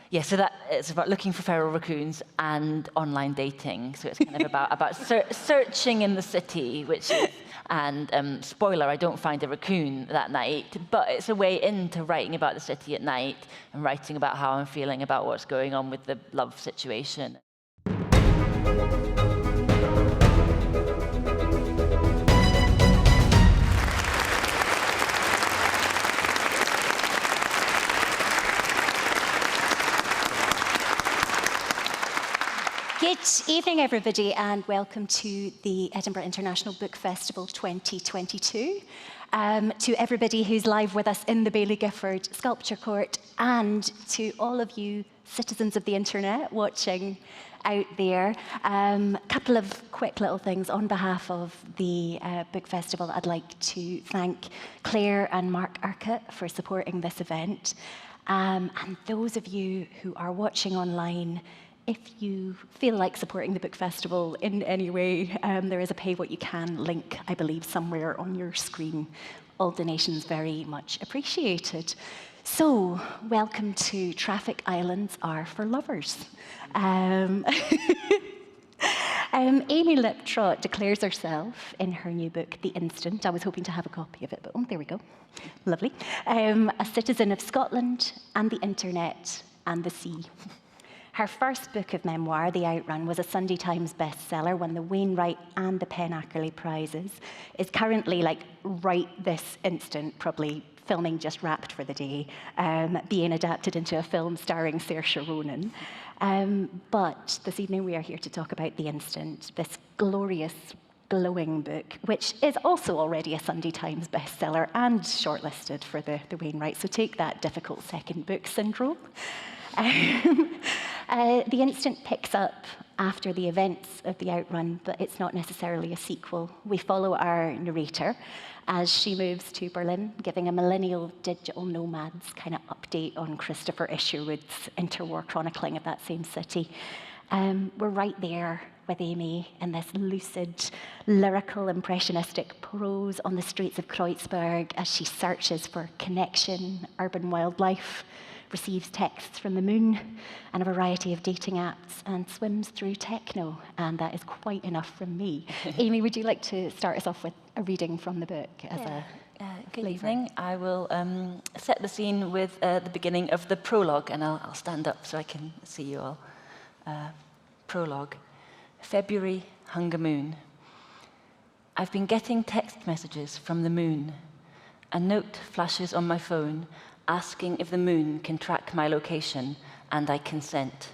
Yeah, so it's about looking for feral raccoons and online dating. So it's kind of about searching in the city, which is, and spoiler, I don't find a raccoon that night, but it's a way into writing about the city at night and writing about how I'm feeling about what's going on with the love situation. Good evening, everybody, and welcome to the Edinburgh International Book Festival 2022. To everybody who's live with us in the Baillie Gifford Sculpture Court, and to all of you citizens of the internet watching out there. A couple of quick little things on behalf of the Book Festival. I'd like to thank Claire and Mark Urquhart for supporting this event. And those of you who are watching online, if you feel like supporting the Book Festival in any way, there is a Pay What You Can link, I believe, somewhere on your screen. All donations very much appreciated. So, welcome to Traffic Islands Are for Lovers. Amy Liptrot declares herself in her new book, The Instant. I was hoping to have a copy of it, but there we go. Lovely. A citizen of Scotland and the internet and the sea. Her first book of memoir, The Outrun, was a Sunday Times bestseller, won the Wainwright and the PEN Ackerley prizes. Is currently, like, right this instant, probably filming just wrapped for the day, being adapted into a film starring Saoirse Ronan. But this evening we are here to talk about The Instant, this glorious, glowing book, which is also already a Sunday Times bestseller and shortlisted for the Wainwright. So take that difficult second book syndrome. The Instant picks up after the events of The Outrun, but it's not necessarily a sequel. We follow our narrator as she moves to Berlin, giving a millennial digital nomad's kind of update on Christopher Isherwood's interwar chronicling of that same city. We're right there with Amy in this lucid, lyrical, impressionistic prose on the streets of Kreuzberg as she searches for connection, urban wildlife, receives texts from the moon and a variety of dating apps, and swims through techno. And that is quite enough from me. Amy, would you like to start us off with a reading from the book as a good evening. I will set the scene with the beginning of the prologue, and I'll stand up so I can see you all. Prologue. February, Hunger Moon. I've been getting text messages from the moon. A note flashes on my phone asking if the moon can track my location, and I consent.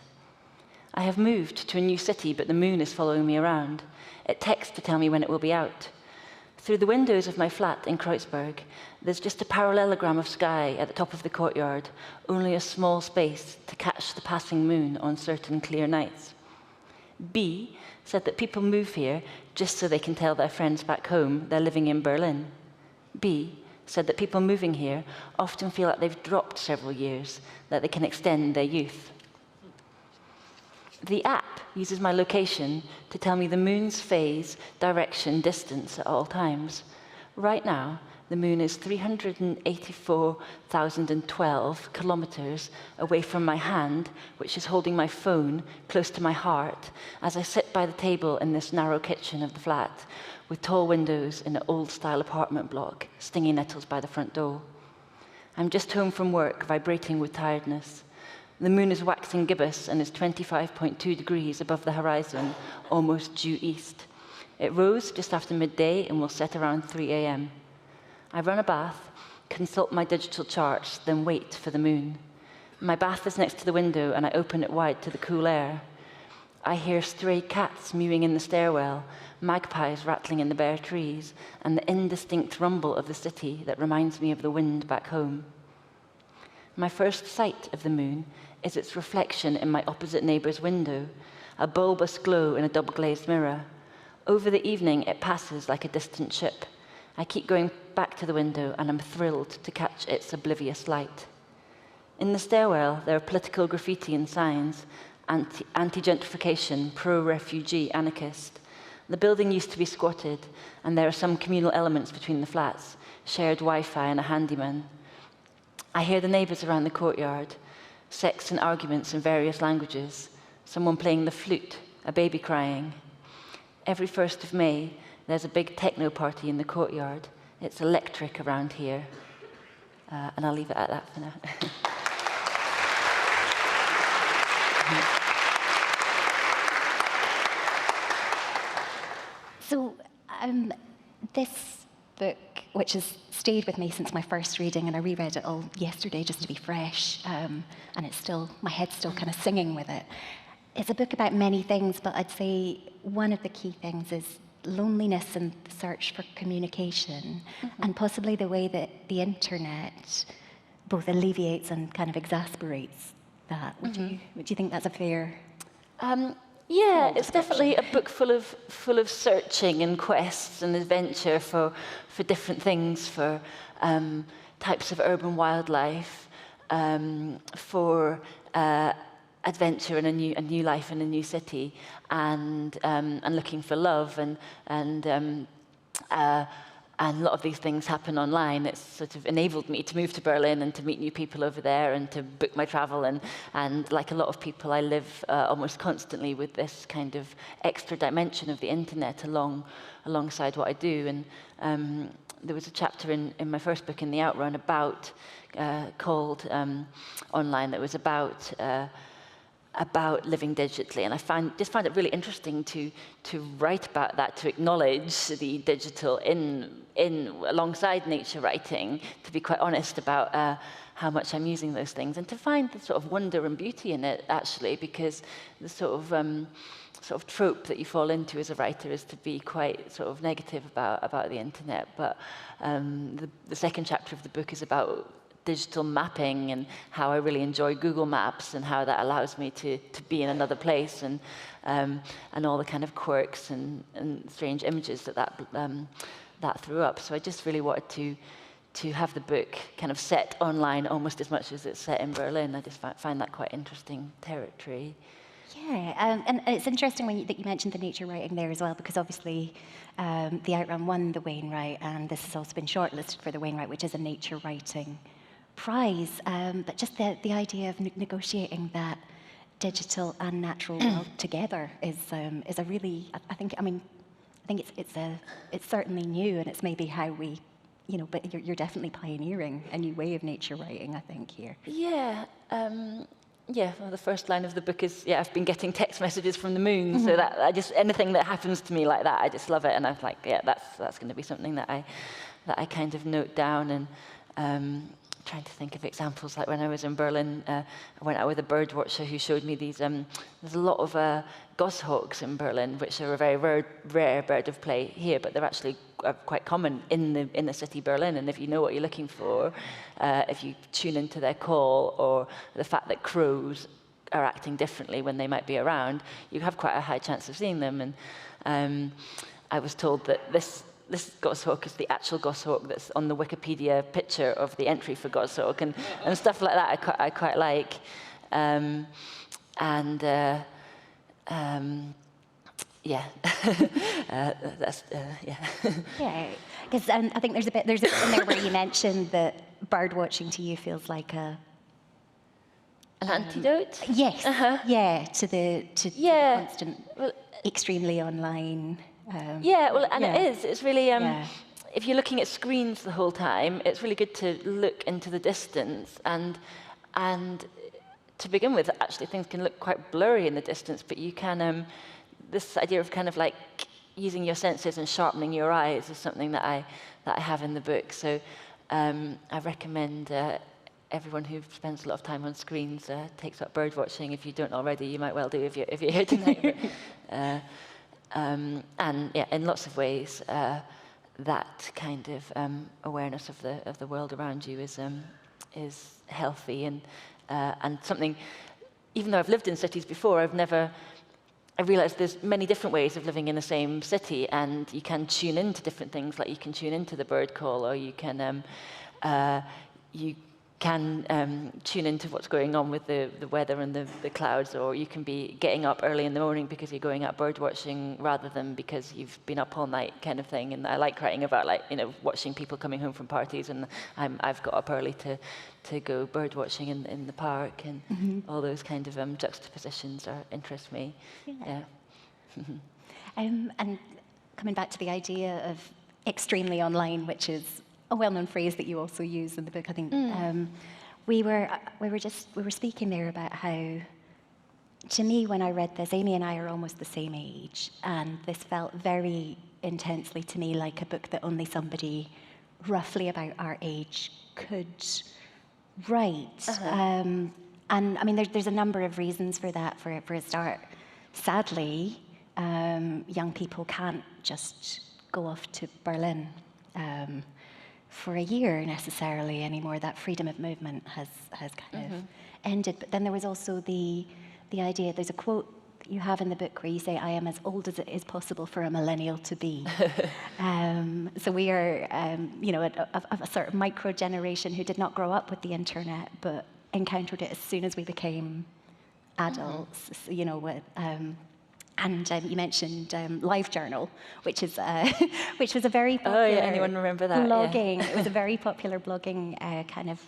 I have moved to a new city, but the moon is following me around. It texts to tell me when it will be out. Through the windows of my flat in Kreuzberg, there's just a parallelogram of sky at the top of the courtyard, only a small space to catch the passing moon on certain clear nights. B said that people move here just so they can tell their friends back home they're living in Berlin. B said that people moving here often feel like they've dropped several years, that they can extend their youth. The app uses my location to tell me the moon's phase, direction, distance at all times. Right now, the moon is 384,012 kilometers away from my hand, which is holding my phone close to my heart, as I sit by the table in this narrow kitchen of the flat, with tall windows in an old-style apartment block, stinging nettles by the front door. I'm just home from work, vibrating with tiredness. The moon is waxing gibbous and is 25.2 degrees above the horizon, almost due east. It rose just after midday and will set around 3 a.m. I run a bath, consult my digital charts, then wait for the moon. My bath is next to the window, and I open it wide to the cool air. I hear stray cats mewing in the stairwell, magpies rattling in the bare trees, and the indistinct rumble of the city that reminds me of the wind back home. My first sight of the moon is its reflection in my opposite neighbour's window, a bulbous glow in a double-glazed mirror. Over the evening, it passes like a distant ship. I keep going back to the window, and I'm thrilled to catch its oblivious light. In the stairwell, there are political graffiti and signs, anti-gentrification, pro-refugee, anarchist. The building used to be squatted, and there are some communal elements between the flats, shared Wi-Fi and a handyman. I hear the neighbours around the courtyard. sex and arguments in various languages, someone playing the flute, a baby crying. Every 1st of May, there's a big techno party in the courtyard. It's electric around here. And I'll leave it at that for now. So this book, which has stayed with me since my first reading, and I reread it all yesterday just to be fresh, and it's still, my head's still kind of singing with it. It's a book about many things, but I'd say one of the key things is loneliness and the search for communication, and possibly the way that the internet both alleviates and kind of exasperates that. Would you think that's a fair? Yeah, it's definitely a book full of searching and quests and adventure for different things, for types of urban wildlife, for adventure and a new life in a new city, and looking for love, and a lot of these things happen online. It's sort of enabled me to move to Berlin and to meet new people over there and to book my travel. And like a lot of people, I live almost constantly with this kind of extra dimension of the internet alongside what I do. And there was a chapter in my first book, in the Outrun, called Online, that was about living digitally, and I just found it really interesting to write about that, to acknowledge the digital in alongside nature writing, to be quite honest about how much I'm using those things, and to find the sort of wonder and beauty in it, actually, because the sort of trope that you fall into as a writer is to be quite sort of negative about the internet. But the second chapter of the book is about digital mapping and how I really enjoy Google Maps and how that allows me to be in another place, and all the kind of quirks and strange images that threw up. So I just really wanted to have the book kind of set online almost as much as it's set in Berlin. I just find that quite interesting territory. Yeah, and it's interesting that you mentioned the nature writing there as well, because obviously the Outrun won the Wainwright, and this has also been shortlisted for the Wainwright, which is a nature writing prize, but just the idea of negotiating that digital and natural world together is a really, I think it's certainly new, and it's maybe how we, but you're definitely pioneering a new way of nature writing, I think, here. Yeah. Well, the first line of the book is, I've been getting text messages from the moon, so that anything that happens to me like that, I just love it, and I'm like, that's going to be something that I kind of note down. And trying to think of examples, like when I was in Berlin, I went out with a bird watcher who showed me these, there's a lot of goshawks in Berlin, which are a very rare bird of prey here, but they're actually quite common in the city Berlin. And if you know what you're looking for, if you tune into their call, or the fact that crows are acting differently when they might be around, you have quite a high chance of seeing them. And I was told that this goshawk is the actual goshawk that's on the Wikipedia picture of the entry for goshawk, and stuff like that I quite like. That's Yeah, because I think there's a bit in there where you mentioned that bird watching to you feels like an antidote. Yes. Yeah, to the constant, extremely online. It is. It's really, if you're looking at screens the whole time, it's really good to look into the distance. And to begin with, actually, things can look quite blurry in the distance, but you can, this idea of kind of like using your senses and sharpening your eyes is something that I have in the book. So I recommend everyone who spends a lot of time on screens takes up bird watching. If you don't already, you might well do if you're here tonight. In lots of ways, that kind of awareness of the world around you is healthy, and something. Even though I've lived in cities before, I realised there's many different ways of living in the same city, and you can tune into different things. Like you can tune into the bird call, or you can can tune into what's going on with the weather and the clouds, or you can be getting up early in the morning because you're going out bird watching rather than because you've been up all night kind of thing. And I like writing about, like, you know, watching people coming home from parties, and I've got up early to go bird watching in the park, and all those kind of juxtapositions interest me. Yeah. And coming back to the idea of extremely online, which is a well-known phrase that you also use in the book, I think. We were speaking there about how, to me, when I read this, Amy and I are almost the same age, and this felt very intensely to me like a book that only somebody roughly about our age could write. And I mean, there's a number of reasons for that. For a start, sadly, young people can't just go off to Berlin for a year necessarily anymore. That freedom of movement has kind of ended. But then there was also the idea, there's a quote you have in the book where you say, "I am as old as it is possible for a millennial to be." So we are, you know, a sort of micro generation who did not grow up with the internet, but encountered it as soon as we became adults. So, you know, and you mentioned LiveJournal, which was a very popular anyone remember that? blogging. Yeah. It was a very popular blogging kind of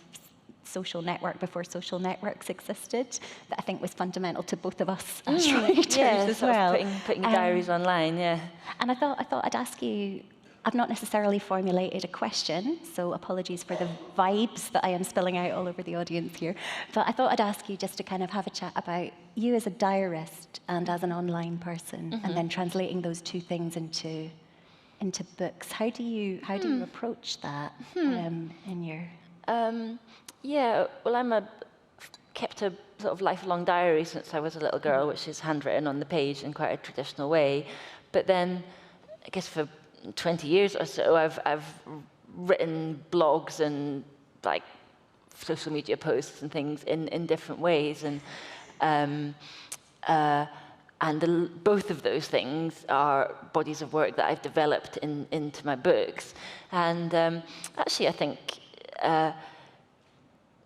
social network before social networks existed, that I think was fundamental to both of us as writers as well. Putting diaries online, yeah. And I thought I'd ask you, I've not necessarily formulated a question, so apologies for the vibes that I am spilling out all over the audience here, but I thought I'd ask you just to kind of have a chat about you as a diarist and as an online person, and then translating those two things into books. How do you approach that in your... Yeah, well, kept a sort of lifelong diary since I was a little girl, which is handwritten on the page in quite a traditional way. But then, I guess for 20 years or so, I've written blogs and like social media posts and things in different ways, and both of those things are bodies of work that I've developed into my books. And actually, I think.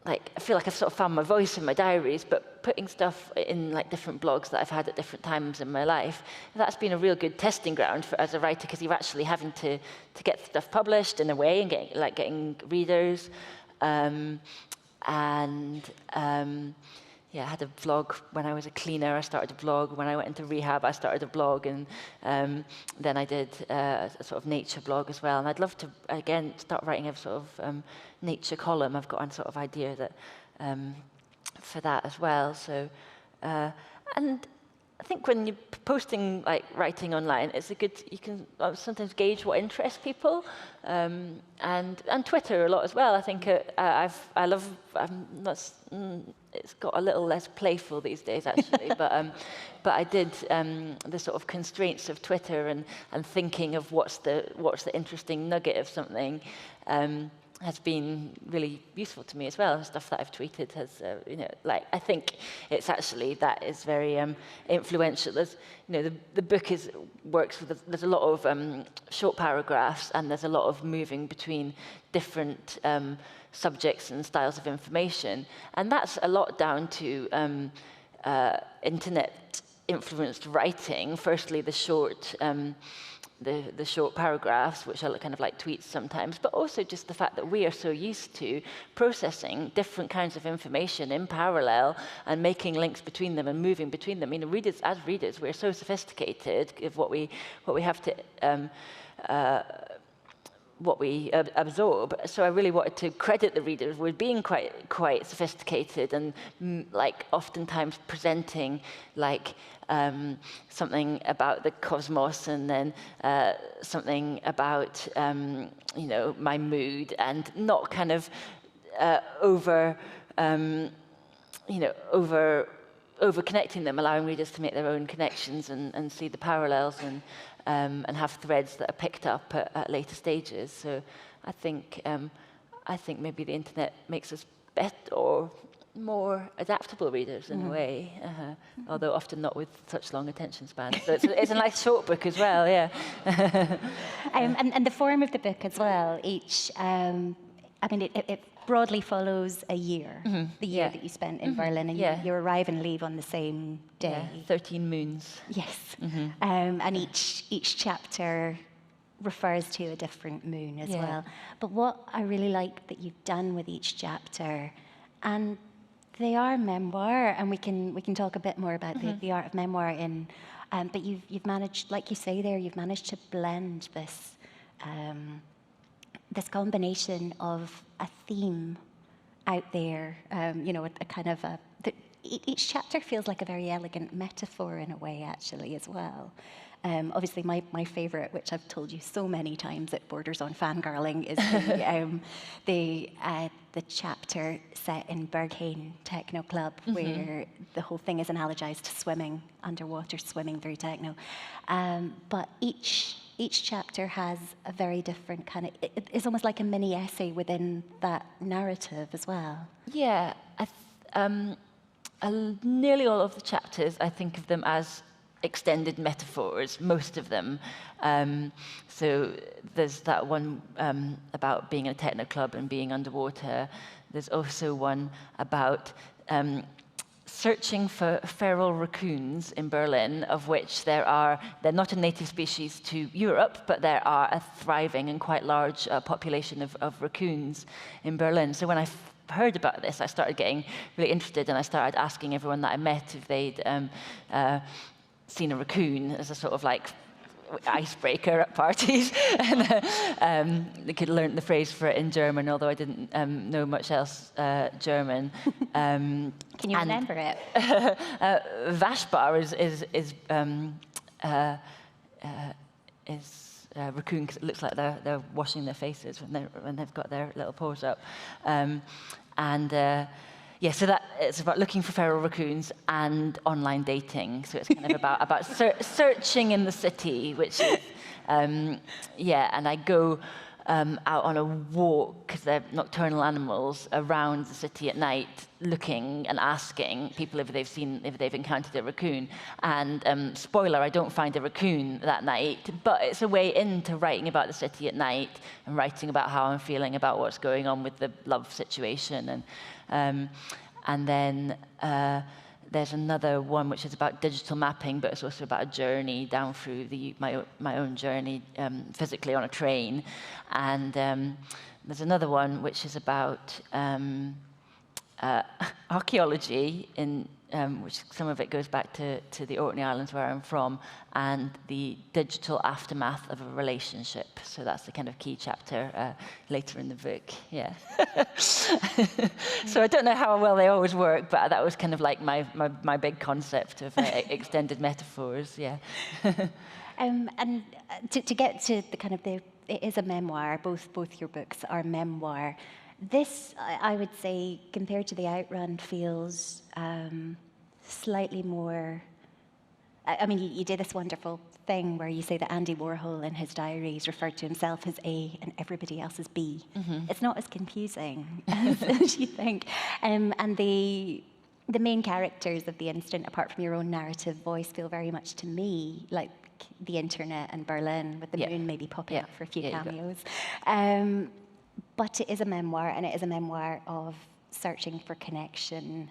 I feel like I've sort of found my voice in my diaries, but putting stuff in like different blogs that I've had at different times in my life, that's been a real good testing ground as a writer, because you're actually having to get stuff published in a way and getting readers. Yeah, I had a vlog when I was a cleaner. I started a blog. When I went into rehab, I started a blog, and then I did a sort of nature blog as well. And I'd love to, again, start writing a sort of nature column. I've got a sort of idea that for that as well. So, and I think when you're posting, like, writing online, it's you can sometimes gauge what interests people, and Twitter a lot as well. I think it's got a little less playful these days, actually, but I did the sort of constraints of Twitter and thinking of what's the interesting nugget of something. Has been really useful to me as well. Stuff that I've tweeted has, I think it's actually, that is very influential. There's, the book works with, there's a lot of short paragraphs, and there's a lot of moving between different subjects and styles of information. And that's a lot down to internet-influenced writing. Firstly, the short paragraphs, which are kind of like tweets sometimes, but also just the fact that we are so used to processing different kinds of information in parallel and making links between them and moving between them. As readers, we're so sophisticated of what we have to what we absorb. So I really wanted to credit the readers with being quite sophisticated and oftentimes presenting something about the cosmos, and then something about my mood, and not kind of over connecting them, allowing readers to make their own connections and see the parallels and have threads that are picked up at later stages. So I think maybe the internet makes us better or more adaptable readers in a way, although often not with such long attention spans. So it's a nice short book as well, yeah. And the form of the book as well. Each, broadly follows a year, the year that you spent in Berlin, and you arrive and leave on the same day. 13 moons. Yes. And each chapter refers to a different moon as well. But what I really like that you've done with each chapter, and they are memoir, and we can talk a bit more about the art of memoir in, but you've managed, like you say there, you've managed to blend this this combination of a theme out there, you know, a kind of each chapter feels like a very elegant metaphor in a way, actually, as well. Obviously, my favourite, which I've told you so many times, it borders on fangirling, is the chapter set in Berghain Techno Club, where the whole thing is analogized to swimming, underwater swimming through techno. But each chapter has a very different kind of, it's almost like a mini essay within that narrative as well. Yeah, nearly all of the chapters, I think of them as extended metaphors, most of them. So there's that one about being in a techno club and being underwater. There's also one about searching for feral raccoons in Berlin, of which they're not a native species to Europe, but there are a thriving and quite large population of raccoons in Berlin. So when I heard about this, I started getting really interested, and I started asking everyone that I met if they'd seen a raccoon as a sort of like icebreaker at parties. And they could learn the phrase for it in German, although I didn't know much else German. Can you remember it? Waschbar is raccoon, because it looks like they're washing their faces when they've got their little paws up. Yeah, so that it's about looking for feral raccoons and online dating. So it's kind of about searching in the city, which is, and I go out on a walk, because they're nocturnal animals, around the city at night, looking and asking people if they've encountered a raccoon. And spoiler, I don't find a raccoon that night, but it's a way into writing about the city at night and writing about how I'm feeling about what's going on with the love situation. And then there's another one which is about digital mapping, but it's also about a journey down through my own journey physically on a train. And there's another one which is about archaeology, which some of it goes back to the Orkney Islands where I'm from, and the digital aftermath of a relationship. So that's the kind of key chapter later in the book. Yeah. So I don't know how well they always work, but that was kind of like my big concept of extended metaphors. Yeah. And to get to the kind of it is a memoir. Both your books are memoir. This, I would say, compared to the Outrun, feels slightly more. I mean, you did this wonderful thing where you say that Andy Warhol in his diaries referred to himself as A and everybody else as B. It's not as confusing as you think. And the main characters of the incident, apart from your own narrative voice, feel very much to me like the internet and Berlin, with the moon maybe popping up for a few cameos. But it is a memoir, and it is a memoir of searching for connection.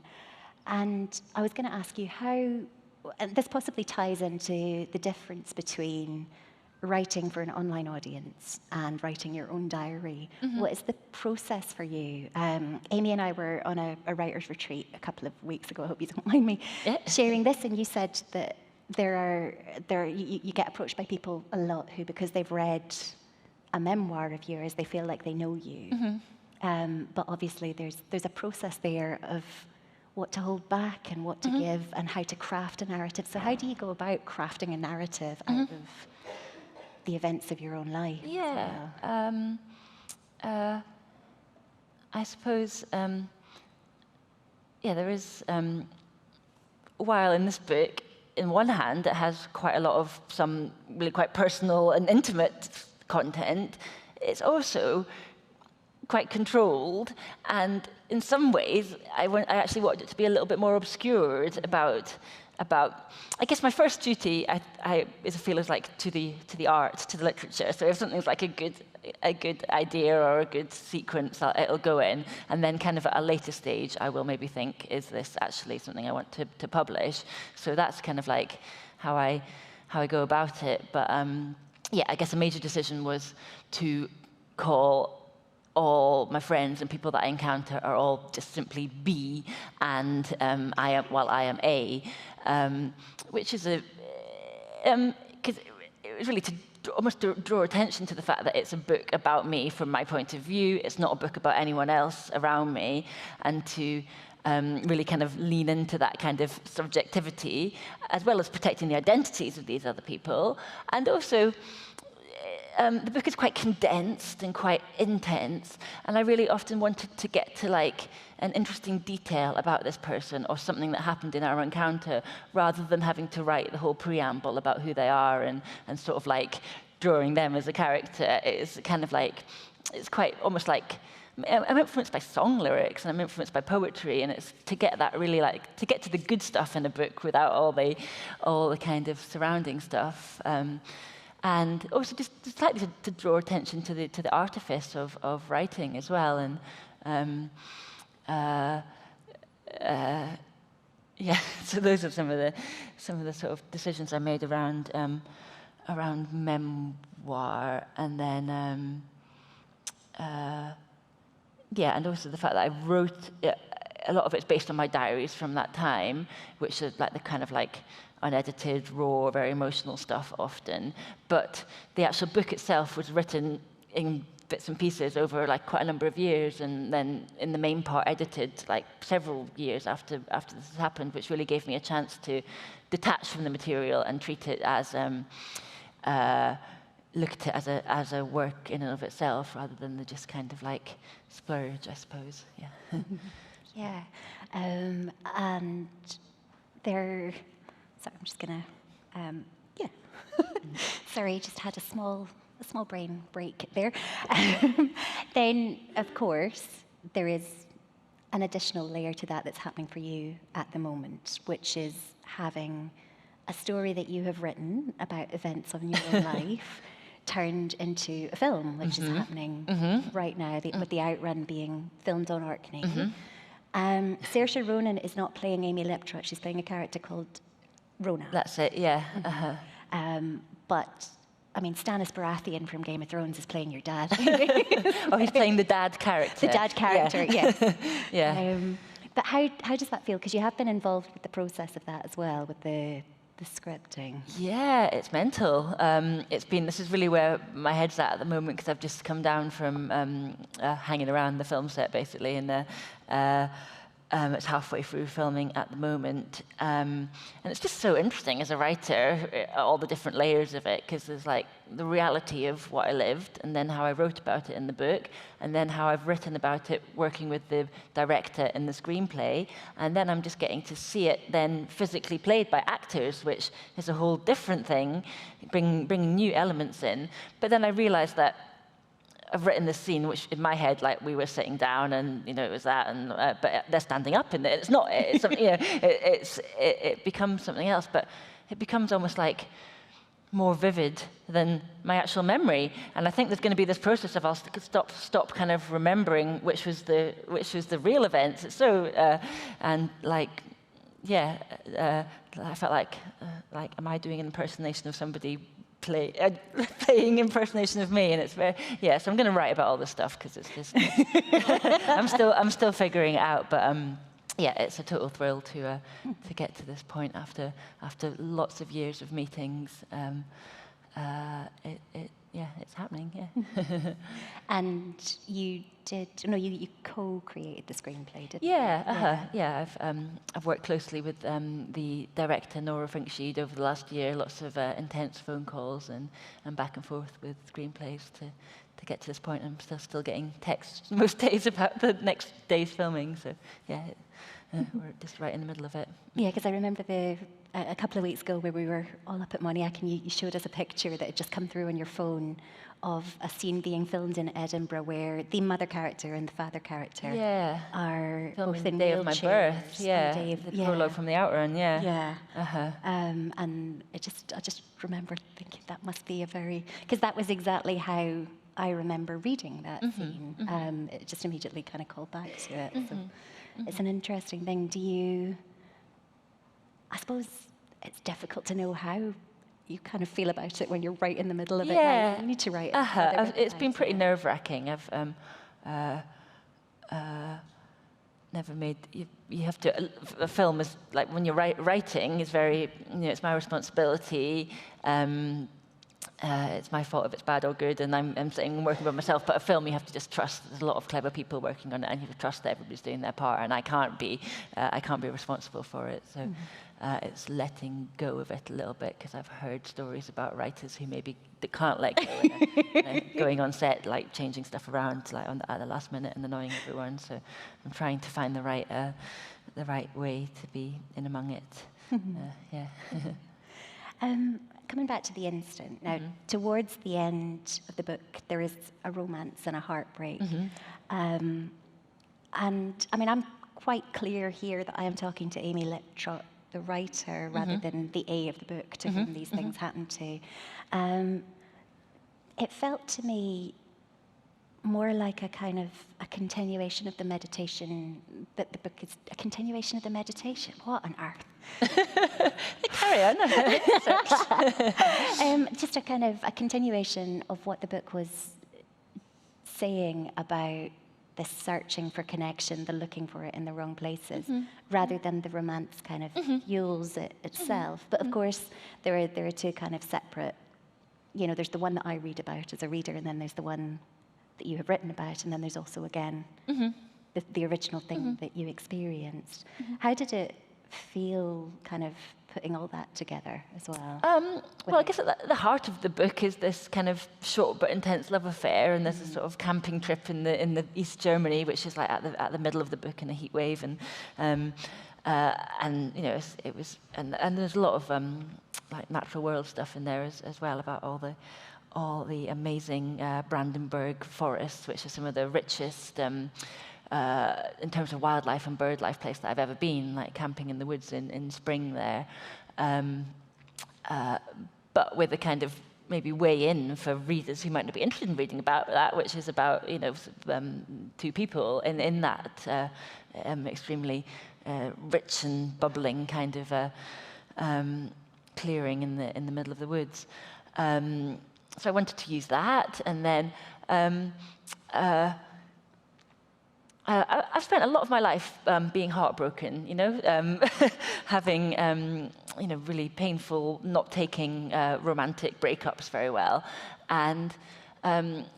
And I was going to ask you how, and this possibly ties into the difference between writing for an online audience and writing your own diary. What is the process for you? Amy and I were on a writer's retreat a couple of weeks ago. I hope you don't mind me sharing this. And you said that you get approached by people a lot who, because they've read a memoir of yours, they feel like they know you. But obviously there's a process there of what to hold back and what to give and how to craft a narrative. So how do you go about crafting a narrative out of the events of your own life? Yeah, I suppose, there is, while in this book, in one hand, it has quite a lot of some really quite personal and intimate content, it's also quite controlled, and in some ways, I actually wanted it to be a little bit more obscured about. I guess my first duty, is like to the art, to the literature. So if something's like a good a good idea or a good sequence it'll go in, and then kind of at a later stage I will maybe think, is this actually something I want to publish? So that's kind of like how I go about it. But yeah, I guess a major decision was to call all my friends and people that I encounter are all just simply B, and I am A, which is because it was really to almost draw attention to the fact that it's a book about me from my point of view. It's not a book about anyone else around me, and to really kind of lean into that kind of subjectivity, as well as protecting the identities of these other people. And also, the book is quite condensed and quite intense, and I really often wanted to get to like an interesting detail about this person or something that happened in our encounter, rather than having to write the whole preamble about who they are and sort of like drawing them as a character. It's kind of like, it's quite almost like, I'm influenced by song lyrics and I'm influenced by poetry, and it's to get that really like, to get to the good stuff in a book without all the kind of surrounding stuff. And also just slightly to draw attention to the artifice of writing as well. And yeah, so those are some of the sort of decisions I made around memoir, and then yeah, and also the fact that I wrote a lot of it's based on my diaries from that time, which is like the kind of like unedited, raw, very emotional stuff often. But the actual book itself was written in bits and pieces over like quite a number of years, and then in the main part edited like several years after this has happened, which really gave me a chance to detach from the material and treat it as look at it as a work in and of itself, rather than the just kind of like splurge, I suppose. Yeah. Yeah, and there. Sorry, I'm just gonna. Yeah. Sorry, just had a small brain break there. Then, of course, there is an additional layer to that that's happening for you at the moment, which is having a story that you have written about events of your own life turned into a film, which is happening right now, with the Outrun being filmed on Orkney. Saoirse Ronan is not playing Amy Liptrot; she's playing a character called Rona. That's it, yeah. But, I mean, Stannis Baratheon from Game of Thrones is playing your dad. Oh, he's playing the dad character. The dad character, yes. Yeah. But how does that feel? Because you have been involved with the process of that as well, with the scripting. Yeah, it's mental. This is really where my head's at the moment, because I've just come down from hanging around the film set, basically, and it's halfway through filming at the moment. And it's just so interesting as a writer, all the different layers of it, because there's like the reality of what I lived, and then how I wrote about it in the book, and then how I've written about it working with the director in the screenplay, and then I'm just getting to see it then physically played by actors, which is a whole different thing, bringing new elements in. But then I realized that I've written this scene, which in my head, like we were sitting down, and it was that, and but they're standing up, and it's not. It's it becomes something else, but it becomes almost like more vivid than my actual memory. And I think there's going to be this process of I'll stop kind of remembering which was the real events. It's so and like I felt like am I doing an impersonation of somebody? Playing impersonation of me, and it's very so I'm going to write about all this stuff, because it's just I'm still figuring it out, but it's a total thrill to get to this point after lots of years of meetings. It's happening. And you co-created the screenplay, didn't you? Yeah. I've worked closely with the director Nora Finksheed over the last year. Lots of intense phone calls and back and forth with screenplays to get to this point. I'm still getting texts most days about the next day's filming. So we're just right in the middle of it. Yeah, because I remember a couple of weeks ago where we were all up at Moniac, and you showed us a picture that had just come through on your phone of a scene being filmed in Edinburgh where the mother character and the father character are filming both in the day of my birth. The prologue from the Outrun. And I just remember thinking that must be because that was exactly how I remember reading that scene. It just immediately kind of called back to it. So it's an interesting thing. Do you, I suppose it's difficult to know how you kind of feel about it when you're right in the middle of it. Right? You need to write it. It's been pretty nerve-wracking. I've never made, you have to, a film is, like when you're writing is very, it's my responsibility. It's my fault if it's bad or good, and I'm sitting and working by myself. But a film, you have to just trust. There's a lot of clever people working on it, and you have to trust that everybody's doing their part. And I can't be responsible for it. So it's letting go of it a little bit, because I've heard stories about writers who maybe can't let go, and going on set, like changing stuff around, like at the last minute and annoying everyone. So I'm trying to find the right way to be in among it. Coming back to the instant, now, towards the end of the book, there is a romance and a heartbreak. And, I mean, I'm quite clear here that I am talking to Amy Liptrot, the writer, rather than the A of the book, to whom these things happen to. It felt to me more like a kind of a continuation of the meditation, that the book is a continuation of the meditation. What on earth? Carry on. Just a kind of a continuation of what the book was saying about the searching for connection, the looking for it in the wrong places, rather than the romance kind of fuels it itself. But of course, there are two kind of separate, there's the one that I read about as a reader, and then there's the one that you have written about, and then there's also, again, the original thing that you experienced. How did it feel, kind of putting all that together as well? Well, I guess at the heart of the book is this kind of short but intense love affair, and there's a sort of camping trip in the East Germany, which is like at the middle of the book in a heat wave, and it was, and there's a lot of like natural world stuff in there as well, about all the amazing Brandenburg forests, which are some of the richest in terms of wildlife and bird life place that I've ever been, like camping in the woods in spring there. But with a kind of maybe way in for readers who might not be interested in reading about that, which is about two people in that extremely rich and bubbling kind of clearing in the middle of the woods. So I wanted to use that, and then I've spent a lot of my life being heartbroken, having really painful, not taking romantic breakups very well, and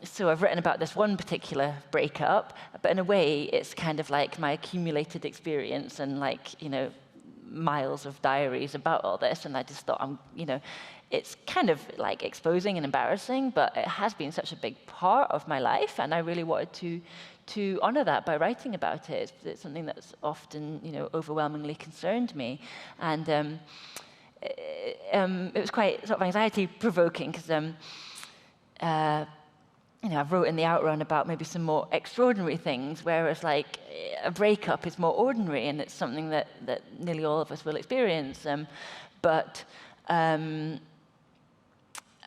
so I've written about this one particular breakup, but in a way it's kind of like my accumulated experience and miles of diaries about all this, and I just thought it's kind of like exposing and embarrassing, but it has been such a big part of my life, and I really wanted to honor that by writing about it. It's something that's often, overwhelmingly concerned me, and it was quite sort of anxiety-provoking, because I wrote in the Outrun about maybe some more extraordinary things, whereas like a breakup is more ordinary, and it's something that nearly all of us will experience. And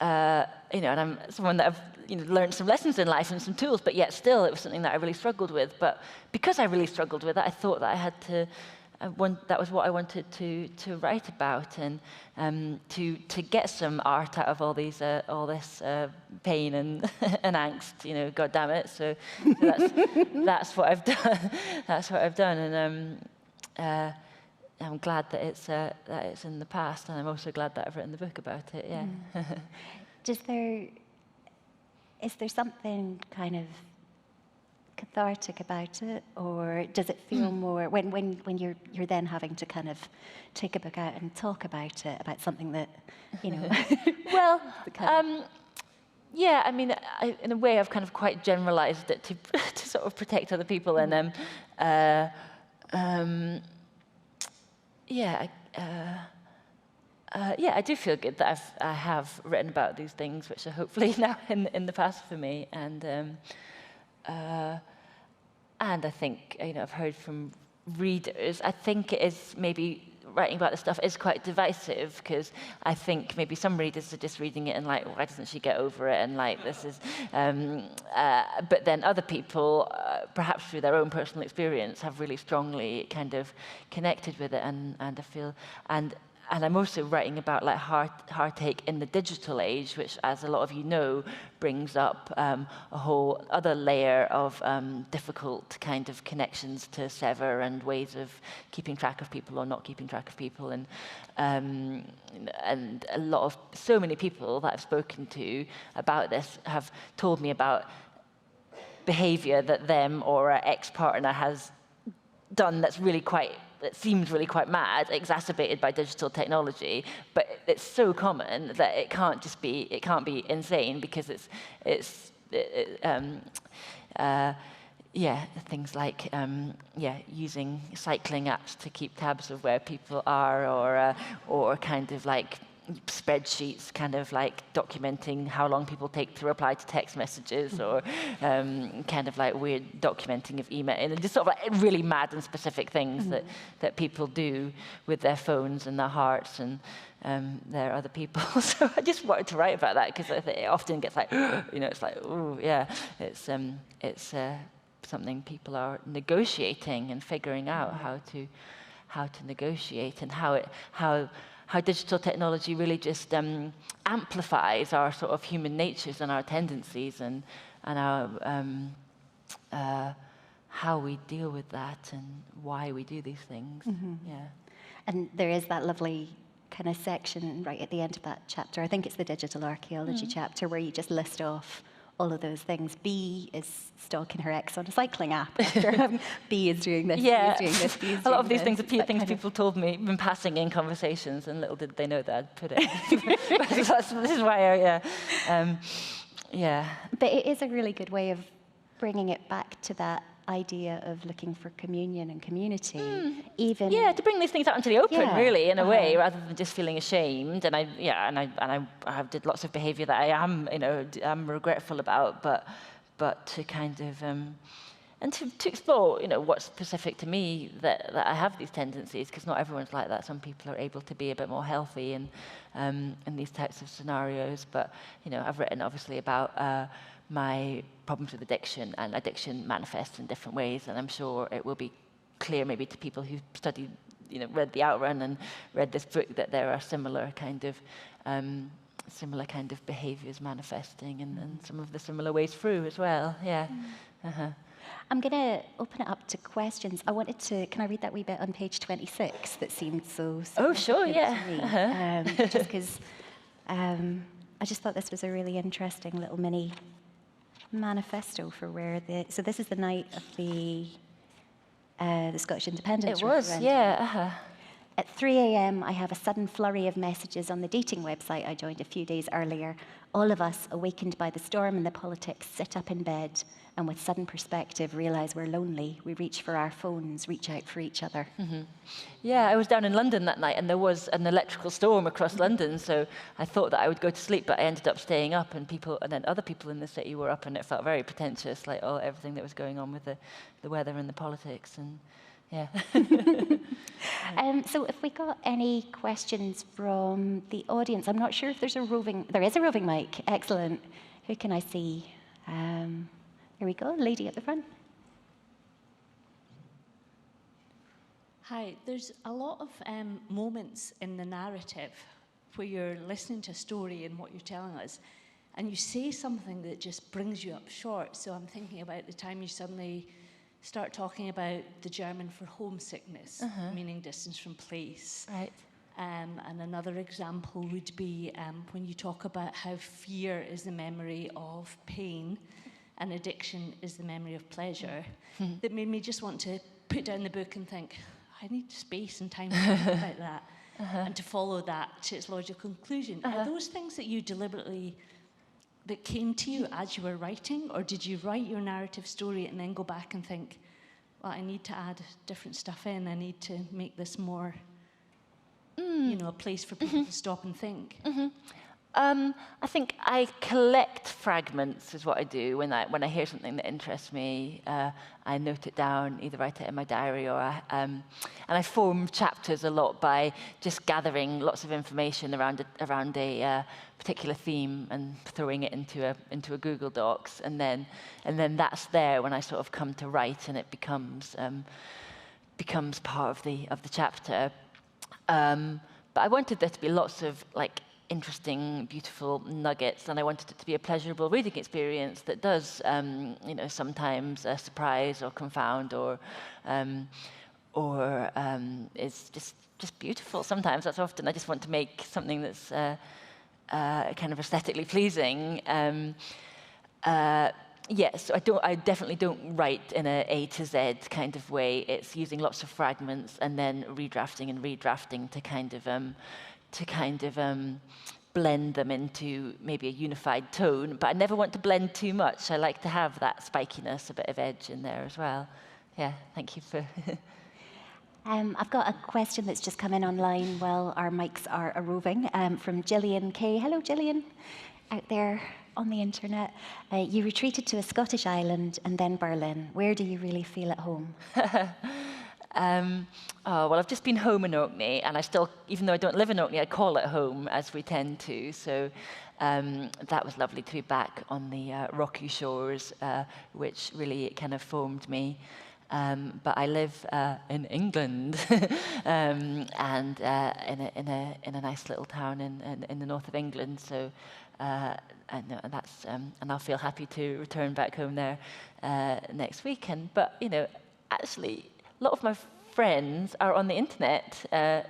I'm someone that I've learned some lessons in life and some tools, but yet still it was something that I really struggled with. But because I really struggled with it, I thought that I had to. That was what I wanted to write about, and to get some art out of all this pain and angst. God damn it! So that's what I've done. That's what I've done, and I'm glad that it's in the past, and I'm also glad that I've written the book about it. Yeah. Is there something kind of cathartic about it, or does it feel more when you're then having to kind of take a book out and talk about it, about something that Well, yeah, I mean, in a way, I've kind of quite generalized it to sort of protect other people, and I do feel good that I have written about these things, which are hopefully now in the past for me, and I think I've heard from readers. I think it is maybe writing about this stuff is quite divisive, because I think maybe some readers are just reading it and like, why doesn't she get over it? And like, this is, but then other people, perhaps through their own personal experience, have really strongly kind of connected with it, and I feel, and I'm also writing about like heartache in the digital age, which, as a lot of you know, brings up a whole other layer of difficult kind of connections to sever, and ways of keeping track of people or not keeping track of people, and so many people that I've spoken to about this have told me about behaviour that them or an ex-partner has done that seems really quite mad, exacerbated by digital technology, but it's so common that it can't be insane, because things like using cycling apps to keep tabs of where people are, or kind of like spreadsheets kind of like documenting how long people take to reply to text messages, or kind of like weird documenting of email, and just sort of like really mad and specific things that people do with their phones and their hearts, and there are other people. So I just wanted to write about that, because it often gets like, it's like, oh yeah, it's something people are negotiating and figuring out how to negotiate, and how digital technology really just amplifies our sort of human natures and our tendencies, and our how we deal with that, and why we do these things. Yeah. And there is that lovely kind of section right at the end of that chapter, I think it's the digital archaeology chapter, where you just list off all of those things. B is stalking her ex on a cycling app. After B is doing this, yeah. B is doing this, B is a lot of doing these things this, are things people told me in passing in conversations, and little did they know that I'd put it. This is why But it is a really good way of bringing it back to that idea of looking for communion and community, even to bring these things out into the open, really, in a way, rather than just feeling ashamed. And I did lots of behaviour that I am regretful about, but to kind of and to explore, what's specific to me, that I have these tendencies, because not everyone's like that. Some people are able to be a bit more healthy in these types of scenarios. But I've written obviously about my problems with addiction, and addiction manifests in different ways, and I'm sure it will be clear maybe to people who've studied, read the Outrun and read this book, that there are similar kind of behaviours manifesting, and some of the similar ways through as well. Yeah. I'm going to open it up to questions. Can I read that wee bit on page 26 that seemed so Oh, sure, yeah. to me? Just because I just thought this was a really interesting little mini manifesto for where so this is the night of the Scottish independence referendum. Yeah. At 3 a.m, I have a sudden flurry of messages on the dating website I joined a few days earlier. All of us, awakened by the storm and the politics, sit up in bed and with sudden perspective realise we're lonely. We reach for our phones, reach out for each other. Yeah, I was down in London that night, and there was an electrical storm across London, so I thought that I would go to sleep, but I ended up staying up, and then other people in the city were up, and it felt very pretentious, like everything that was going on with the weather and the politics, and yeah. So if we got any questions from the audience, I'm not sure if there is a roving mic. Excellent. Who can I see? Here we go, lady at the front. Hi, there's a lot of moments in the narrative where you're listening to a story and what you're telling us, and you say something that just brings you up short. So I'm thinking about the time you suddenly start talking about the German for homesickness, meaning distance from place. Right. And another example would be when you talk about how fear is the memory of pain and addiction is the memory of pleasure. That made me just want to put down the book and think, I need space and time to think about that, and to follow that to its logical conclusion. Are those things that you deliberately, that came to you as you were writing, or did you write your narrative story and then go back and think, well, I need to add different stuff in, I need to make this more, a place for people to stop and think? I think I collect fragments is what I do. When I hear something that interests me, I note it down, either write it in my diary or and I form chapters a lot by just gathering lots of information around a particular theme and throwing it into a Google Docs, and then that's there when I sort of come to write, and it becomes part of the chapter. But I wanted there to be lots of interesting, beautiful nuggets, and I wanted it to be a pleasurable reading experience that does, sometimes surprise or confound, or is just beautiful. Sometimes, that's often. I just want to make something that's kind of aesthetically pleasing. Yes, I definitely don't write in A to Z kind of way. It's using lots of fragments and then redrafting and redrafting to kind of blend them into maybe a unified tone. But I never want to blend too much. I like to have that spikiness, a bit of edge in there as well. Yeah, thank you for... I've got a question that's just come in online while our mics are roving, from Gillian Kay. Hello, Gillian, out there on the internet. You retreated to a Scottish island and then Berlin. Where do you really feel at home? Well, I've just been home in Orkney, and I still, even though I don't live in Orkney, I call it home, as we tend to. So that was lovely to be back on the rocky shores, which really kind of formed me. But I live in England, and in a nice little town in the north of England. So and I'll feel happy to return back home there next weekend. But actually, a lot of my friends are on the internet. I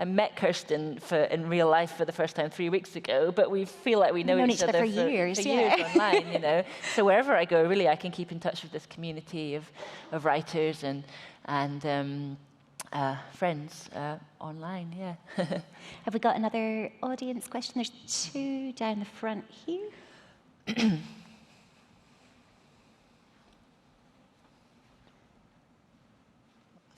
met Kirstin in real life for the first time 3 weeks ago, but we feel like we know each other for years online. So wherever I go, really, I can keep in touch with this community of writers and friends online. Yeah. Have we got another audience question? There's two down the front here.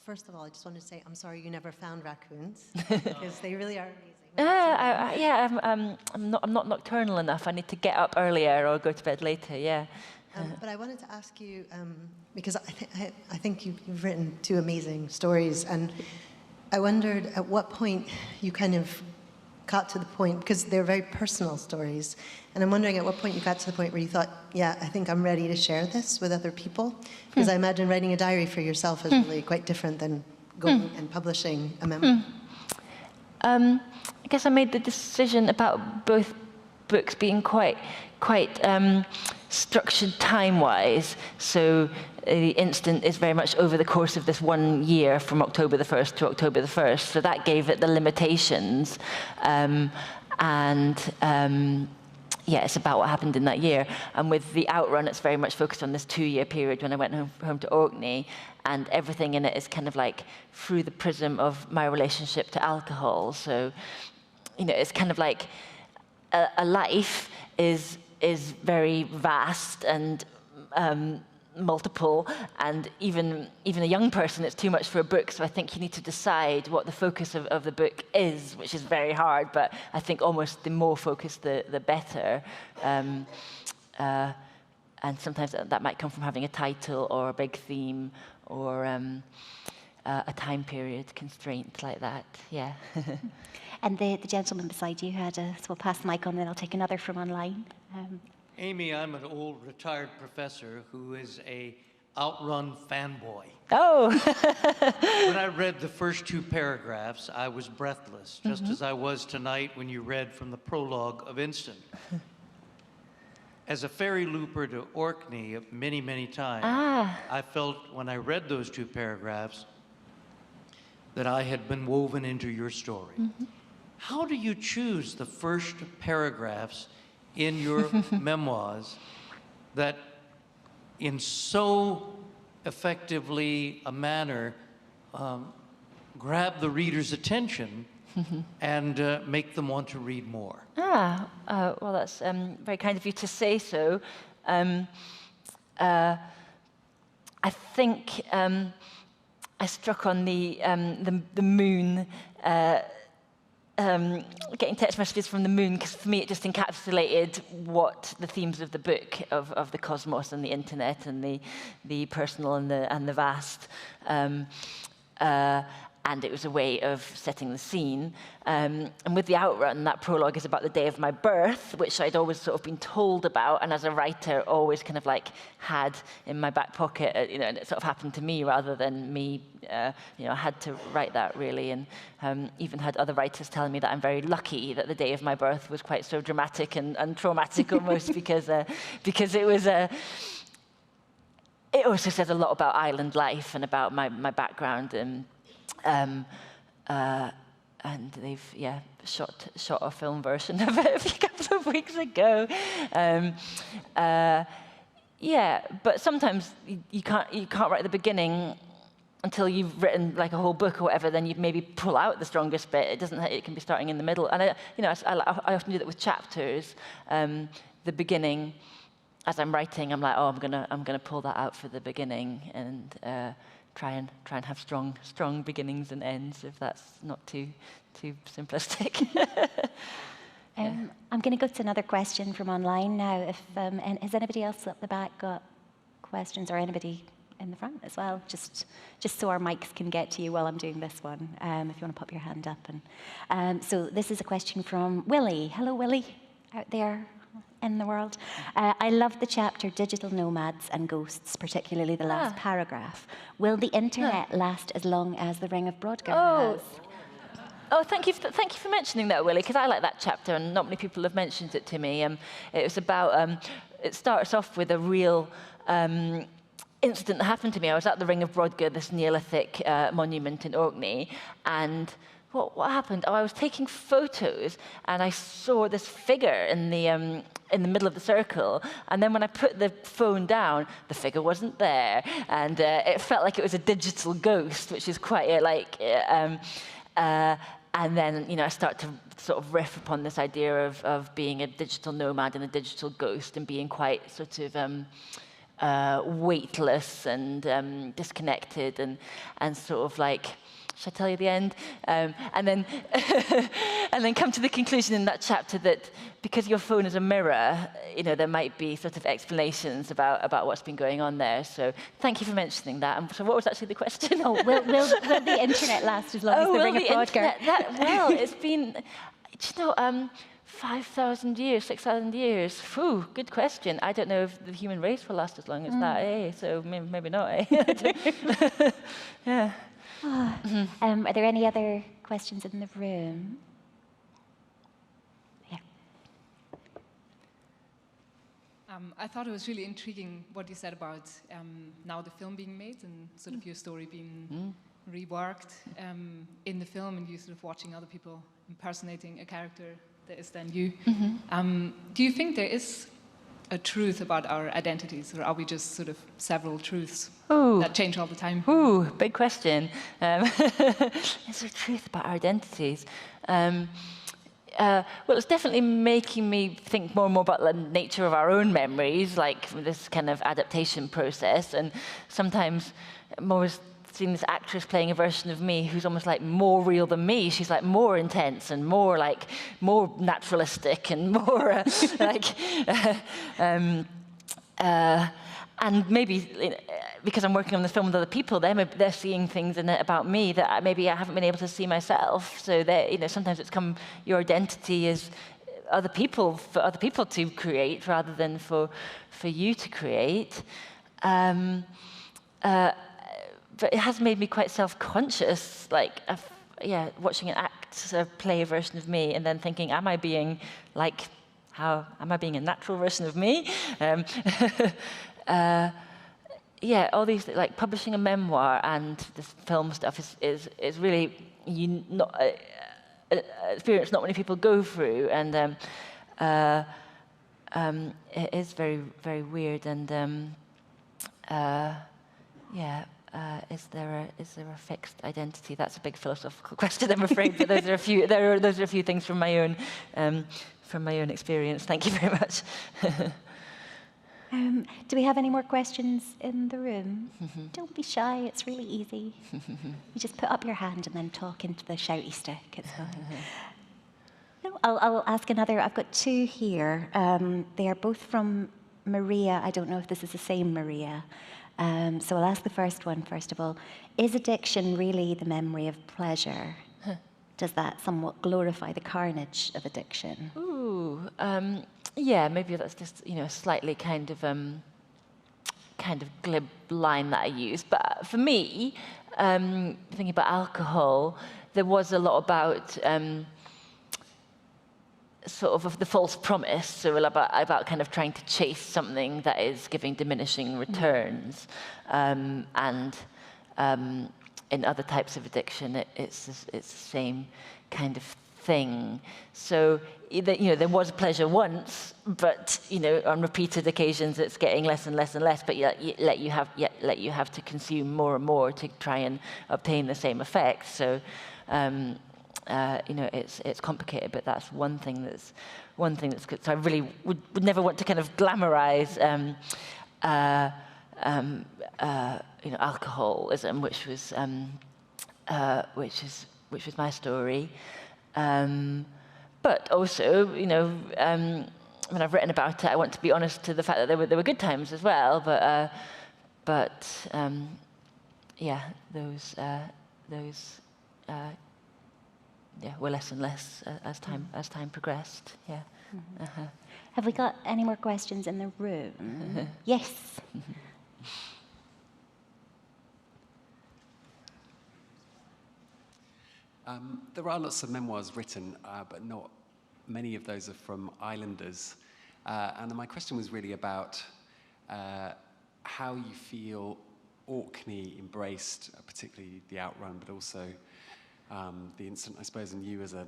First of all, I just wanted to say I'm sorry you never found raccoons, because they really are amazing. I'm not nocturnal enough. I need to get up earlier or go to bed later. Yeah. But I wanted to ask you, because I think you've written two amazing stories, and I wondered at what point you kind of got to the point, because they're very personal stories, and I'm wondering at what point you got to the point where you thought, yeah, I think I'm ready to share this with other people, because I imagine writing a diary for yourself is really quite different than going and publishing a memoir. I guess I made the decision about both books being quite structured time-wise. So the instant is very much over the course of this 1 year, from October the 1st to October the 1st. So that gave it the limitations. Yeah, it's about what happened in that year. And with the Outrun, it's very much focused on this 2-year period when I went home to Orkney, and everything in it is kind of like through the prism of my relationship to alcohol. So, it's kind of like a life is very vast and multiple, and even a young person, it's too much for a book. So I think you need to decide what the focus of the book is, which is very hard, but I think almost the more focused, the better. And sometimes that might come from having a title or a big theme or a time period constraint like that. Yeah. And the gentleman beside you had so we'll pass the mic on, then I'll take another from online. Amy, I'm an old retired professor who is a Outrun fanboy. Oh! When I read the first 2 paragraphs, I was breathless, just as I was tonight when you read from the prologue of Instant. As a ferry looper to Orkney many, many times, I felt when I read those 2 paragraphs that I had been woven into your story. How do you choose the first paragraphs in your memoirs that in so effectively a manner grab the reader's attention and make them want to read more? Well, that's very kind of you to say so. I think I struck on the moon getting text messages from the moon, because for me it just encapsulated what the themes of the book, of the cosmos and the internet and the personal and the vast. And it was a way of setting the scene. And with the Outrun, that prologue is about the day of my birth, which I'd always sort of been told about, and as a writer, always kind of like had in my back pocket, and it sort of happened to me rather than me, I had to write that really, and even had other writers telling me that I'm very lucky that the day of my birth was quite so dramatic and traumatic almost, because it was it also says a lot about island life and about my background, and they've shot a film version of it a couple of weeks ago. But sometimes you can't write the beginning until you've written like a whole book or whatever. Then you'd maybe pull out the strongest bit. It can be starting in the middle. And I often do that with chapters. The beginning, as I'm writing, I'm like, oh, I'm gonna pull that out for the beginning and. Try and have strong beginnings and ends, if that's not too simplistic. I'm going to go to another question from online now. And has anybody else up the back got questions, or anybody in the front as well? Just so our mics can get to you while I'm doing this one. If you want to pop your hand up. And so this is a question from Willie. Hello, Willie, out there in the world. I love the chapter Digital Nomads and Ghosts, particularly the last paragraph. Will the internet last as long as the Ring of Brodgar has? Oh, thank you for mentioning that, Willie, because I like that chapter, and not many people have mentioned it to me. It was about, it starts off with a real incident that happened to me. I was at the Ring of Brodgar, this Neolithic monument in Orkney, and what happened? Oh, I was taking photos, and I saw this figure in the middle of the circle, and then when I put the phone down, the figure wasn't there, and it felt like it was a digital ghost, which is quite and then I start to sort of riff upon this idea of being a digital nomad and a digital ghost, and being quite sort of weightless and disconnected, and sort of like. Should I tell you the end? And then and then come to the conclusion in that chapter that because your phone is a mirror, there might be sort of explanations about what's been going on there. So thank you for mentioning that. And so what was actually the question? Oh, will the internet last as long as the Ring of Brodgar? Well, it's been, 5,000 years, 6,000 years. Phew, good question. I don't know if the human race will last as long as that, So maybe not, Yeah. Are there any other questions in the room? Yeah. I thought it was really intriguing what you said about now the film being made and sort of your story being reworked in the film, and you sort of watching other people impersonating a character that is then you. Do you think there is a truth about our identities, or are we just sort of several truths that change all the time? Ooh, big question. Is there a truth about our identities? Well, it's definitely making me think more and more about the nature of our own memories, like this kind of adaptation process. And sometimes I'm always seeing this actress playing a version of me who's almost like more real than me. She's like more intense and more naturalistic and more and maybe because I'm working on this film with other people, they're seeing things in it about me that maybe I haven't been able to see myself. So sometimes it's your identity is for other people to create rather than for you to create. But it has made me quite self-conscious, watching an actor play a version of me and then thinking, am I being a natural version of me? All these, publishing a memoir and this film stuff is really experience not many people go through, and it is very, very weird. And is there a fixed identity? That's a big philosophical question, I'm afraid. But those are a few things from my own experience. Thank you very much. Do we have any more questions in the room? Don't be shy. It's really easy. You just put up your hand and then talk into the shouty stick. It's fine. I'll ask another. I've got two here. They are both from Maria. I don't know if this is the same Maria. So I'll ask the first one, first of all. Is addiction really the memory of pleasure? Does that somewhat glorify the carnage of addiction? Ooh, yeah, maybe that's just, a slightly kind of glib line that I use. But for me, thinking about alcohol, there was a lot about sort of the false promise, so about kind of trying to chase something that is giving diminishing returns. And in other types of addiction, it's the same kind of thing. So there was pleasure once, but on repeated occasions it's getting less and less and less. But yet let you have to consume more and more to try and obtain the same effect. So it's complicated, but that's one thing that's good. So I really would never want to kind of glamorize alcoholism, which was my story. But also, when I've written about it, I want to be honest to the fact that there were good times as well. But those were less and less as time progressed. Yeah. Mm-hmm. Uh-huh. Have we got any more questions in the room? Yes. There are lots of memoirs written, but not many of those are from islanders. And my question was really about how you feel Orkney embraced, particularly the Outrun, but also the incident, I suppose, in you as an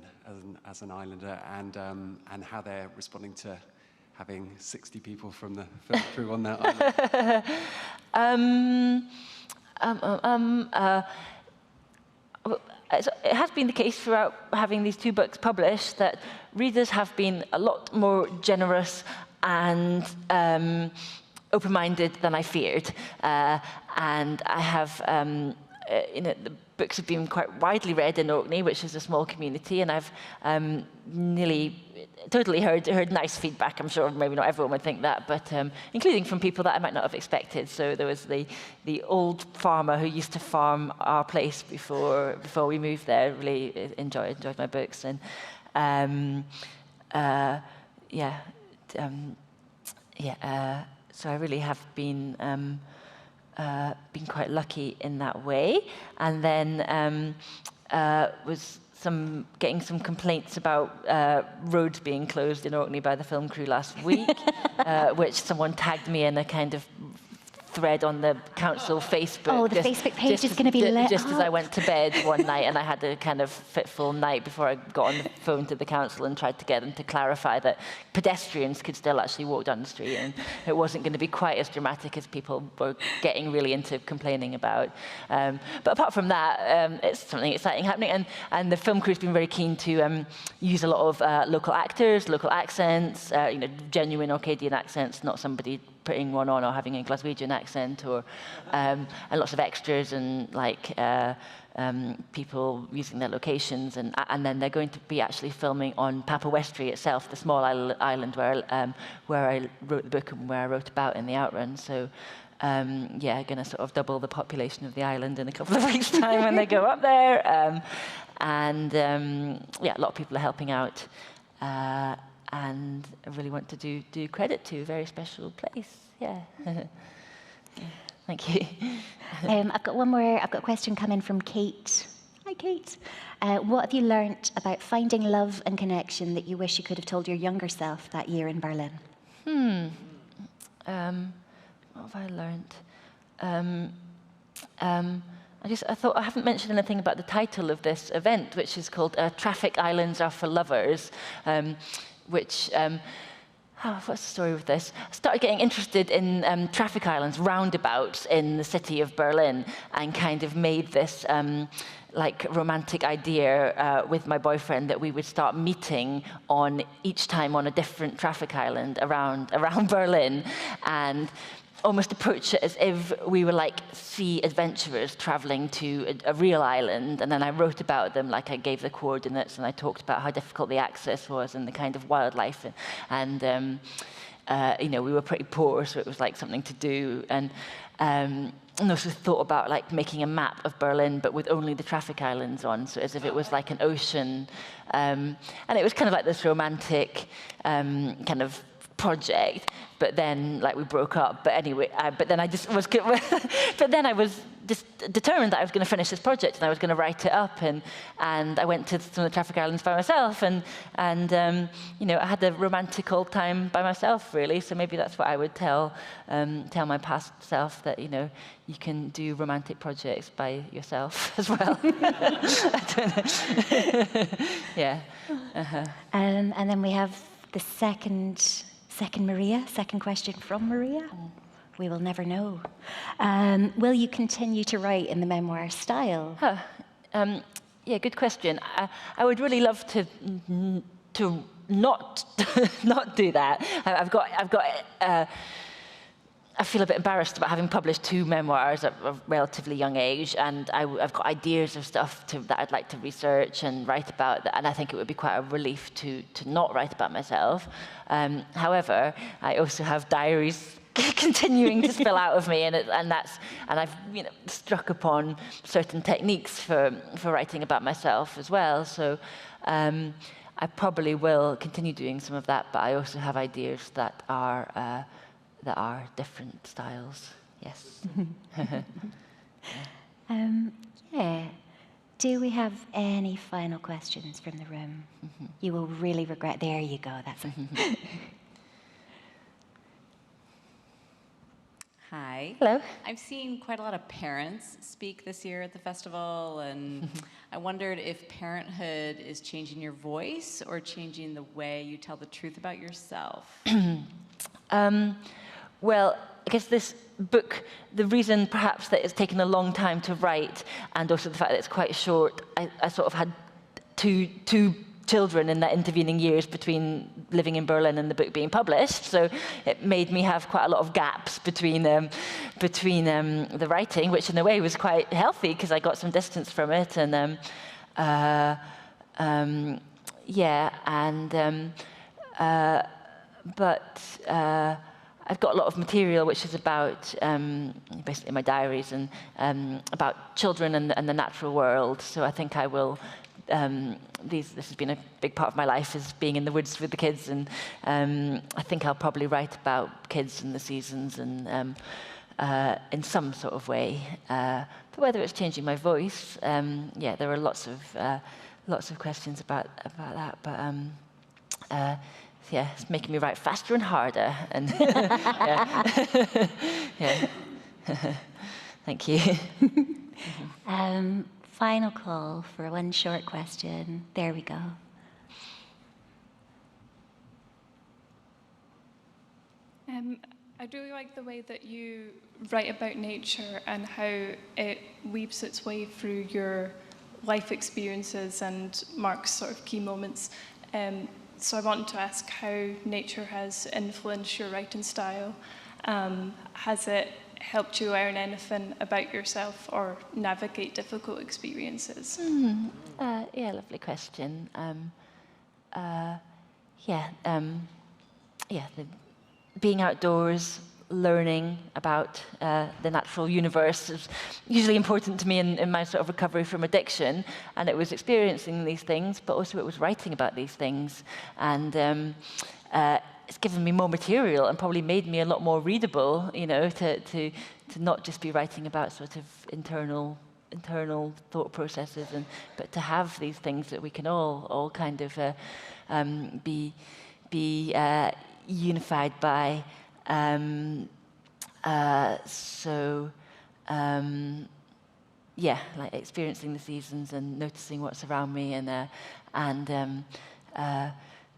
islander, and how they're responding to having 60 people from the film crew on that island. It has been the case throughout having these two books published that readers have been a lot more generous and open-minded than I feared. And I have, the books have been quite widely read in Orkney, which is a small community, and I've nearly totally heard nice feedback. I'm sure maybe not everyone would think that, but including from people that I might not have expected. So there was the old farmer who used to farm our place before we moved there. Really enjoyed my books, and so I really have been quite lucky in that way. And then was getting some complaints about roads being closed in Orkney by the film crew last week, which someone tagged me in a kind of thread on the council Facebook. Oh, the Facebook page is going to be lit just up. as I went to bed one night, and I had a kind of fitful night before I got on the phone to the council and tried to get them to clarify that pedestrians could still actually walk down the street, and it wasn't going to be quite as dramatic as people were getting really into complaining about. But apart from that, it's something exciting happening, and the film crew's been very keen to use a lot of local actors, local accents, genuine Orcadian accents, not somebody putting one on or having a Glaswegian accent, or and lots of extras and people using their locations, and then they're going to be actually filming on Papa Westry itself, the small island where I wrote the book and where I wrote about in the Outrun. So going to sort of double the population of the island in a couple of weeks' time when they go up there, a lot of people are helping out. And I really want to do credit to a very special place. Yeah. Thank you. I've got one more. I've got a question coming from Kate. Hi, Kate. What have you learnt about finding love and connection that you wish you could have told your younger self that year in Berlin? What have I learnt? I thought I haven't mentioned anything about the title of this event, which is called Traffic Islands Are for Lovers. What's the story with this? I started getting interested in traffic islands, roundabouts in the city of Berlin, and kind of made this romantic idea with my boyfriend that we would start meeting each time on a different traffic island around Berlin. And almost approach it as if we were like sea adventurers traveling to a real island, and then I wrote about them, like I gave the coordinates and I talked about how difficult the access was and the kind of wildlife, and you know, we were pretty poor, so it was like something to do, and also thought about like making a map of Berlin, but with only the traffic islands on, so as if it was like an ocean, and it was kind of like this romantic kind of project, but then like we broke up. But anyway, but then I just was, but then I was just determined that I was going to finish this project and I was going to write it up, and I went to some of the traffic islands by myself, and you know, I had a romantic old time by myself, really. So maybe that's what I would tell my past self, that, you know, you can do romantic projects by yourself as well. I don't know. Yeah. And then we have the second question from Maria. We will never know. Will you continue to write in the memoir style? Yeah, good question. I would really love to not not do that. I feel a bit embarrassed about having published 2 memoirs at a relatively young age, and I've got ideas of stuff that I'd like to research and write about, and I think it would be quite a relief to not write about myself. However, I also have diaries continuing to spill out of me, and I've, you know, struck upon certain techniques for writing about myself as well. So I probably will continue doing some of that, but I also have ideas that are different styles. Yes. Yeah. Do we have any final questions from the room? You will really regret. There you go. That's it. Hi. Hello. I've seen quite a lot of parents speak this year at the festival, and I wondered if parenthood is changing your voice or changing the way you tell the truth about yourself. Well, I guess this book, the reason perhaps that it's taken a long time to write, and also the fact that it's quite short, I sort of had two children in that intervening years between living in Berlin and the book being published, so it made me have quite a lot of gaps between the writing, which in a way was quite healthy because I got some distance from it, and I've got a lot of material which is about basically my diaries and about children and the natural world. So I think I will. This has been a big part of my life, is being in the woods with the kids, and I think I'll probably write about kids and the seasons and in some sort of way. But whether it's changing my voice, yeah, there are lots of questions about that. But yeah, it's making me write faster and harder. And yeah. Yeah. Thank you. Final call for one short question. There we go. I really like the way that you write about nature and how it weaves its way through your life experiences and marks sort of key moments. So I wanted to ask how nature has influenced your writing style. Has it helped you learn anything about yourself or navigate difficult experiences? Yeah, lovely question. Being outdoors, learning about the natural universe is usually important to me in my sort of recovery from addiction, and it was experiencing these things, but also it was writing about these things, and it's given me more material and probably made me a lot more readable, you know, to not just be writing about sort of internal thought processes, but to have these things that we can all kind of be unified by. Yeah, like experiencing the seasons and noticing what's around me, and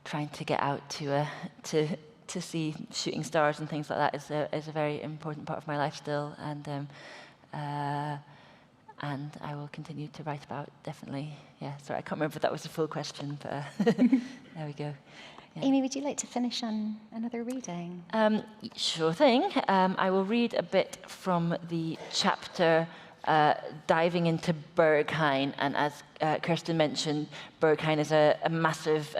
trying to get out to see shooting stars and things like that is a very important part of my life still, and I will continue to write about, definitely. Yeah, sorry, I can't remember if that was a full question, but there we go. Yeah. Amy, would you like to finish on another reading? Sure thing. I will read a bit from the chapter diving into Berghain, and as Kirstin mentioned, Berghain is a massive,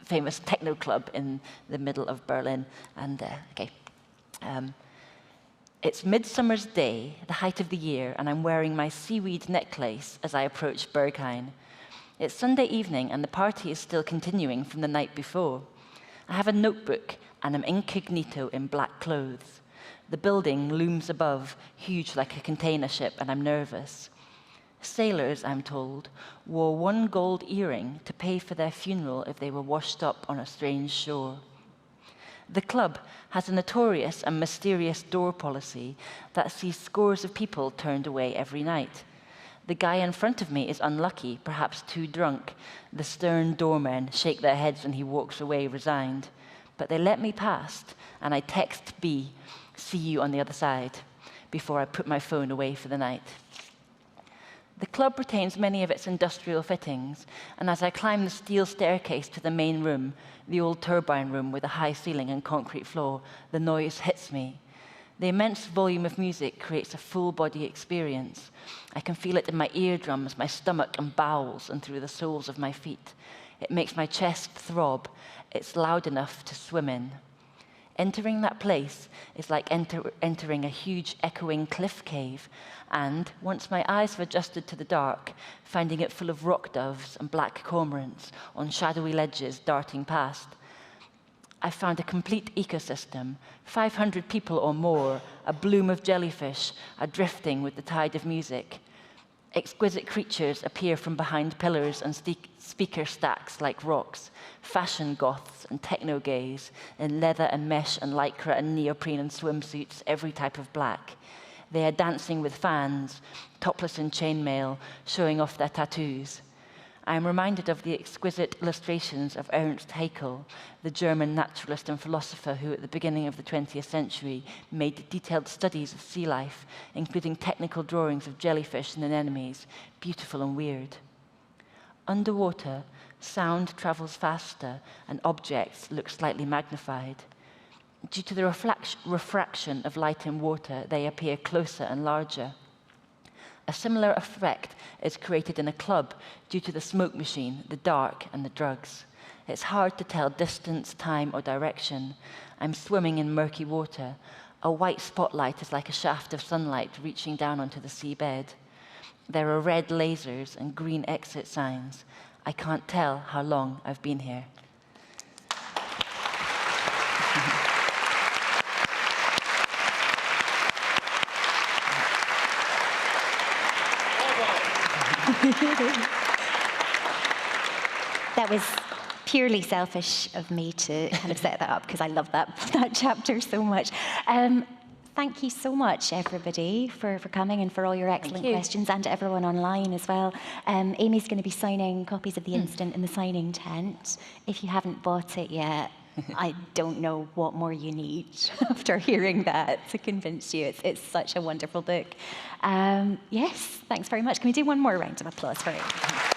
famous techno club in the middle of Berlin. And it's Midsummer's Day, the height of the year, and I'm wearing my seaweed necklace as I approach Berghain. It's Sunday evening, and the party is still continuing from the night before. I have a notebook, and I'm incognito in black clothes. The building looms above, huge like a container ship, and I'm nervous. Sailors, I'm told, wore one gold earring to pay for their funeral if they were washed up on a strange shore. The club has a notorious and mysterious door policy that sees scores of people turned away every night. The guy in front of me is unlucky, perhaps too drunk. The stern doormen shake their heads when he walks away resigned. But they let me past, and I text B, "See you on the other side," before I put my phone away for the night. The club retains many of its industrial fittings, and as I climb the steel staircase to the main room, the old turbine room with a high ceiling and concrete floor, the noise hits me. The immense volume of music creates a full-body experience. I can feel it in my eardrums, my stomach and bowels, and through the soles of my feet. It makes my chest throb. It's loud enough to swim in. Entering that place is like entering a huge echoing cliff cave, and once my eyes have adjusted to the dark, finding it full of rock doves and black cormorants on shadowy ledges darting past. I've found a complete ecosystem, 500 people or more, a bloom of jellyfish, drifting with the tide of music. Exquisite creatures appear from behind pillars and speaker stacks like rocks, fashion goths and techno-gays in leather and mesh and lycra and neoprene and swimsuits, every type of black. They are dancing with fans, topless in chainmail, showing off their tattoos. I am reminded of the exquisite illustrations of Ernst Haeckel, the German naturalist and philosopher who at the beginning of the 20th century made detailed studies of sea life, including technical drawings of jellyfish and anemones, beautiful and weird. Underwater, sound travels faster and objects look slightly magnified. Due to the refraction of light in water, they appear closer and larger. A similar effect is created in a club due to the smoke machine, the dark, and the drugs. It's hard to tell distance, time, or direction. I'm swimming in murky water. A white spotlight is like a shaft of sunlight reaching down onto the seabed. There are red lasers and green exit signs. I can't tell how long I've been here. That was purely selfish of me to kind of set that up because I love that chapter so much. Thank you so much, everybody, for coming and for all your excellent questions, and to everyone online as well. Amy's going to be signing copies of The Instant in the signing tent. If you haven't bought it yet, I don't know what more you need after hearing that to convince you. It's such a wonderful book. Yes, thanks very much. Can we do one more round of applause for it?